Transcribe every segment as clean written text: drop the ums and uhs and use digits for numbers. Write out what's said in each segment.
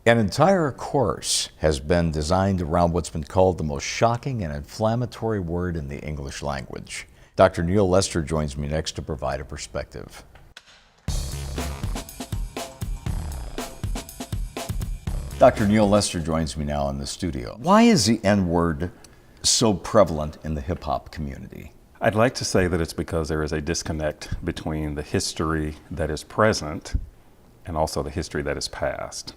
An entire course has been designed around what's been called the most shocking and inflammatory word in the English language. Dr. Neal Lester joins me next to provide a perspective. Dr. Neal Lester joins me now in the studio. Why is the N-word so prevalent in the hip-hop community? I'd like to say that it's because there is a disconnect between the history that is present and also the history that is past.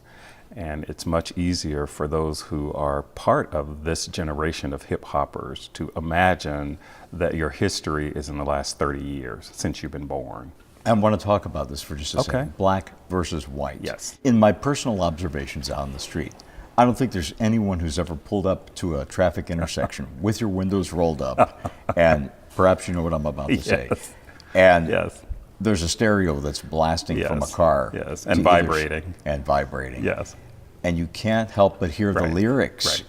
And it's much easier for those who are part of this generation of hip-hoppers to imagine that your history is in the last 30 years since you've been born. I want to talk about this for just a Okay. second. Black versus white. Yes. In my personal observations out on the street, I don't think there's anyone who's ever pulled up to a traffic intersection with your windows rolled up, and perhaps you know what I'm about to say. Yes. And Yes. there's a stereo that's blasting from a Yes. car. Yes, to and either vibrating. And vibrating. Yes. And you can't help but hear the Right. lyrics. Right.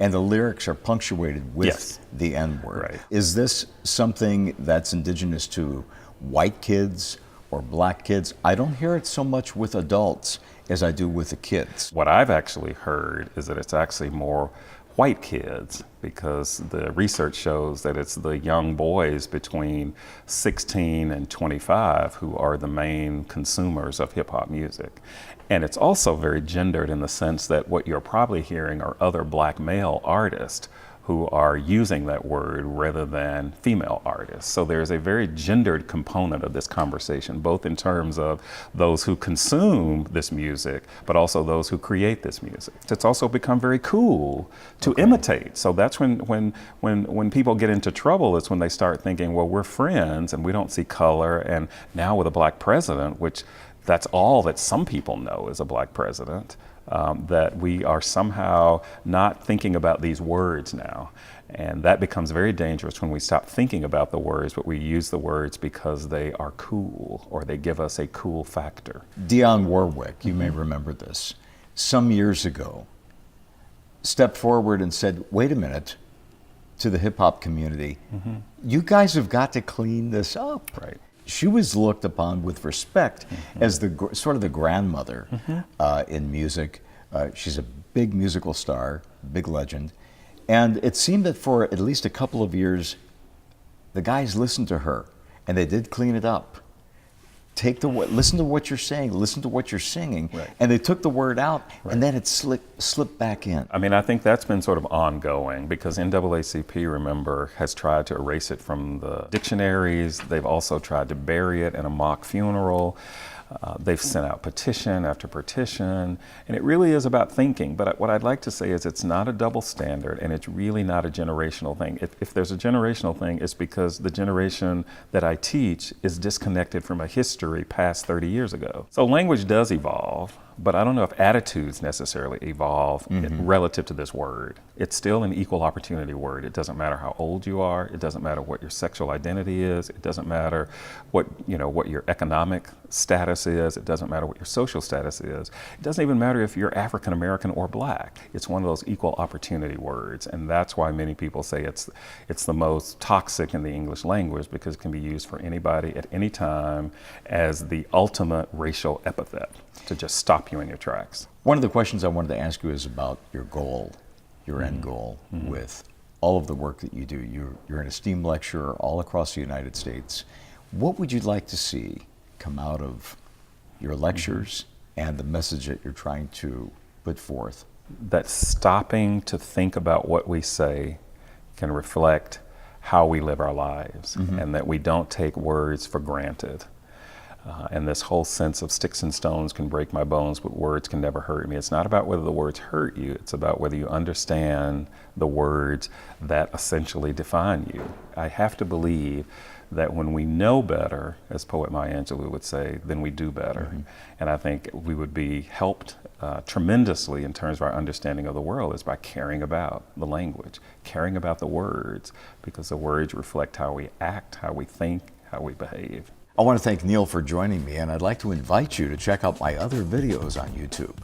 And the lyrics are punctuated with Yes. the N-word. Right. Is this something that's indigenous to white kids or black kids? I don't hear it so much with adults as I do with the kids. What I've actually heard is that it's actually more white kids, because the research shows that it's the young boys between 16 and 25 who are the main consumers of hip hop music. And it's also very gendered in the sense that what you're probably hearing are other black male artists who are using that word rather than female artists. So there's a very gendered component of this conversation, both in terms of those who consume this music, but also those who create this music. It's also become very cool to imitate. So that's when people get into trouble, it's when they start thinking, well, we're friends and we don't see color. And now with a black president, which that's all that some people know is a black president, that we are somehow not thinking about these words now. And that becomes very dangerous when we stop thinking about the words, but we use the words because they are cool or they give us a cool factor. Dionne Warwick, you may remember this, some years ago, stepped forward and said, wait a minute, to the hip hop community, you guys have got to clean this up. Right. She was looked upon with respect as the sort of the grandmother in music. She's a big musical star, big legend. And it seemed that for at least a couple of years, the guys listened to her, and they did clean it up. Listen to what you're saying, listen to what you're singing, Right. and they took the word out, and then it slipped back in. I mean, I think that's been sort of ongoing because NAACP, remember, has tried to erase it from the dictionaries. They've also tried to bury it in a mock funeral. They've sent out petition after petition, and it really is about thinking. But what I'd like to say is it's not a double standard, and it's really not a generational thing. If there's a generational thing, it's because the generation that I teach is disconnected from a history past 30 years ago. So language does evolve, but I don't know if attitudes necessarily evolve relative to this word. It's still an equal opportunity word. It doesn't matter how old you are. It doesn't matter what your sexual identity is. It doesn't matter what your economic status is. It doesn't matter what your social status is. It doesn't even matter if you're African American or black. It's one of those equal opportunity words, and that's why many people say it's the most toxic in the English language, because it can be used for anybody at any time as the ultimate racial epithet to just stop you in your tracks. One of the questions I wanted to ask you is about your goal, your end goal with all of the work that you do. You're an esteemed lecturer all across the United States. What would you like to see come out of your lectures and the message that you're trying to put forth? That stopping to think about what we say can reflect how we live our lives, and that we don't take words for granted. And this whole sense of sticks and stones can break my bones, but words can never hurt me. It's not about whether the words hurt you, it's about whether you understand the words that essentially define you. I have to believe that when we know better, as poet Maya Angelou would say, then we do better. And I think we would be helped tremendously in terms of our understanding of the world is by caring about the language, caring about the words, because the words reflect how we act, how we think, how we behave. I want to thank Neal for joining me, and I'd like to invite you to check out my other videos on YouTube.